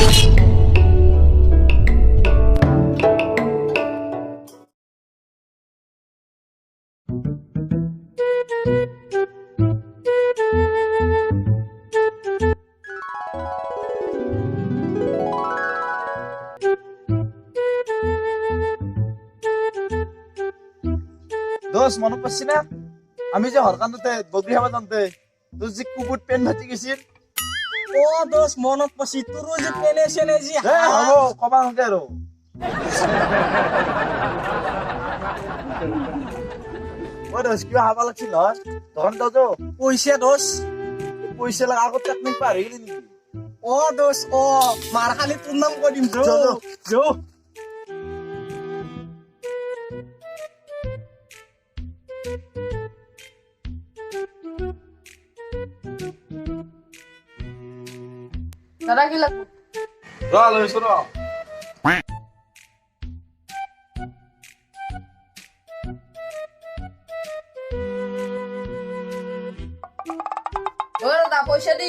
দোষ মনত পড়ছি না আমি যে হরকান্দতে বগরি হাবা জানতে তোর যে কুকুর পেন ভাতি গেছিল ও দোষ মনত পছি তোর যে পেলে ছেলে যে হব কবা নকে আৰু ও দোষ কিবা হাবা লাগছিল নহয় তখন তো পইছে দোষ পইচা লাগা আগত টেকনিক পাৰি গলি নেকি ও দোষ ও মার খালি তোর নাম কই দিম জো জো দাদা কি লাগবে লৈ শুনো ও দাদা পয়সা দি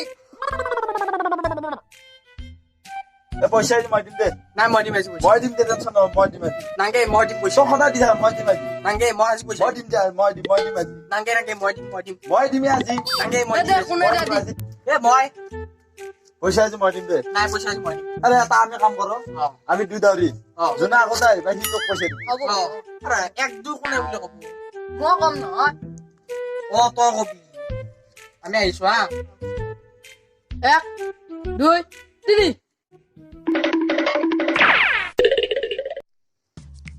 পইচা মই দিম দে নাই মই দিম আছি পইচা মই দিম দে টেনচন নহয় মই দিম নাংগে মই দিম পইচা তো সদায় দি থাক মই দিম নাংগে মই আছি পইচা মই দিম দে মই দিম আজি নাংগে মই দিম মই দিম আজি নাংগে মই দে কোনে দাদি এ মই পইচা আজি মই দিম দে নাই পইচা মই দিম আরে এটা আমি কাম করো আমি দুই দাউরি জনা আগতে আহিবা সি তোক পইচা দিম হ'ব আরে এক দুই কোনে বুলি কব মই কম নহয় ও তই কবি আমি আহিছো হা 1 2 3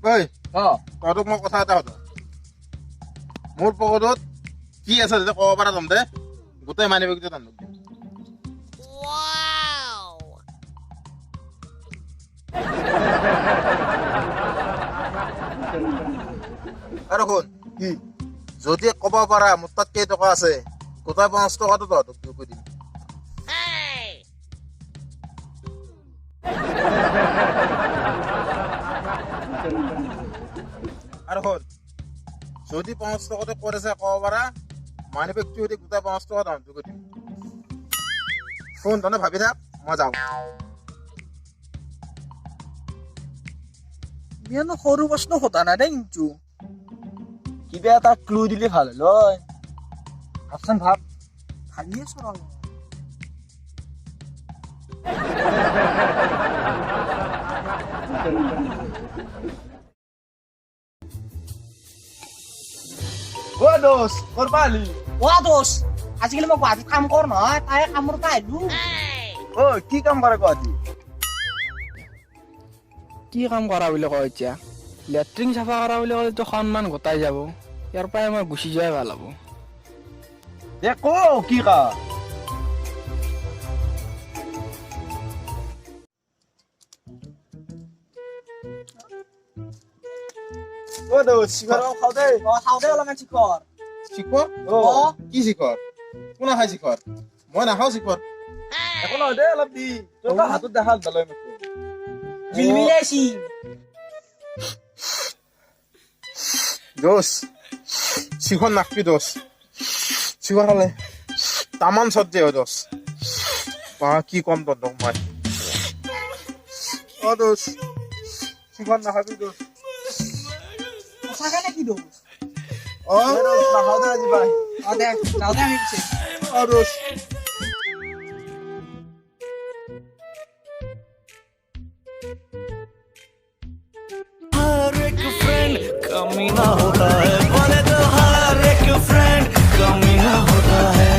ঐ তহঁতক মই কথা এটা সুধো মোৰ পকেটত কি আছে যে ক'ব পাৰা তহঁতে গোটেই মানি বেগটো তহঁতক দিম আৰু শুন কি যদি ক'ব পাৰা মোৰ তাত কেই টকা আছে গোটেই 50 টকাটো তহঁতক কৈ দিম আৰু শুন যদি 50 টকাটো কৰিছে ক'ব পাৰা মানি বেগটো যদি গোটেই 50 টকা তহঁতক কৈ দিম শুন তহঁতে ভাবি থাক মই যাওঁ বিয়ানো সৰু প্ৰশ্ন সোধা নাই দেই কিন্তু কিবা এটা ক্লু দিলে ভাল হল ভাবচোন ভাব ভাবি আছো ৰ ও দোষ কৰবা আলি ও দোষ আজিকালি মই গুৱাহাটীত কাম কৰ নহয় তাই কামৰ পৰা আহিলো ও কি কাম কৰে গো আজি কি কাম কৰা বুলি কয় এতিয়া লেট্ৰিন চাফা কৰা বুলি ক'লেতো সন্মান গোটাই যাব ইয়াৰ পৰাই মই গুচি যোৱাই ভাল হ'ব দেখো কি কা ও দোষ শিখৰ খাও দে খাওঁতে অলপমান চিকৰ শিখৰ কি শিখৰ কোনে খাই শিখৰ মই নাখাওঁ শিখৰ এখন নহয় দে অলপ দি তোৰ হাতত দেখা দলৈ মোক জিলমিলাইছি দোষ শিখৰ নাখবি দোষ শিখৰ খালে তামান চৰ্দি হয় দোষ কি কম তহঁতক মই দোষ শিখৰ নাখাবি দোষ সঁচাকে নেকি দোষ নাখাও দে আজি বাই দে যাওঁ দে আমি পিছে দোষ हर एक फ्रेंड कमीना होता है बोले तो हर एक फ्रेंड कमीना होता है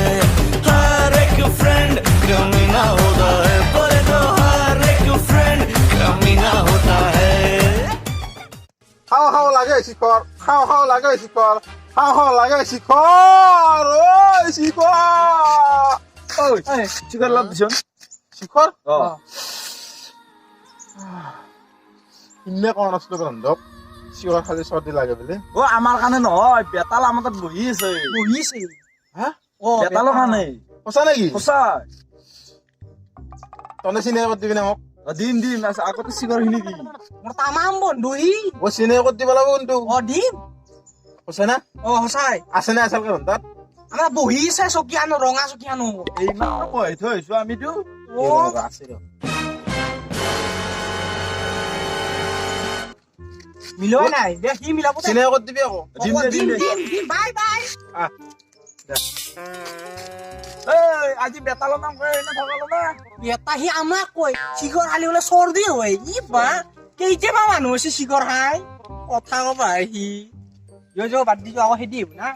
हर एक फ्रेंड कमीना होता है बोले तो हर एक फ्रेंड कमीना होता है খাও লাগে শিখৰ খাও লাগে শিখৰ খাও লাগে শিখৰ ঐ শিখৰ ঐ শিখৰ লাভ দিছন শিখৰ অ ইন্নে কোন আছলো বন্ধক শিখৰ খালি চৰ্দি লাগে বুলি ও আমাৰ কাৰণে নহয় বেতাল আমাৰ তাত বহি আছে বহিছে হা বেতালৰ কাৰণে সঁচা নেকি সঁচা তনে চিনে কৰি দিবি না মোক দিম দিম আগতে শিখৰ খিনি দিম মোৰ তামাম বন্ধু ই ও চিনে কৰি দিব লাগিব কিন্তু দিম সঁচা না সঁচাই আছে না আচলকে তাত আমাৰ বহিছে চকীয়ানো ৰঙা চকীয়ানো এই মাত্ৰ কৈ থৈছো আমিতো আছে ৰ মিলোৱা নাই দে সি মিলাব দে চিনাই কৰি দিবি আকৌ দিম দে দিম দে দিম বাই বাই এই আজি বেতালৰ নাম কয় এনে ভগালো না এটা সি আমাক কয় চিগৰ খালি বোলে চৰ্দি হয় ই বা কেইটাবা মানুহ আছে চিগৰ খাই কথা কবা সি বাদ দি আকৌ সেই দিম না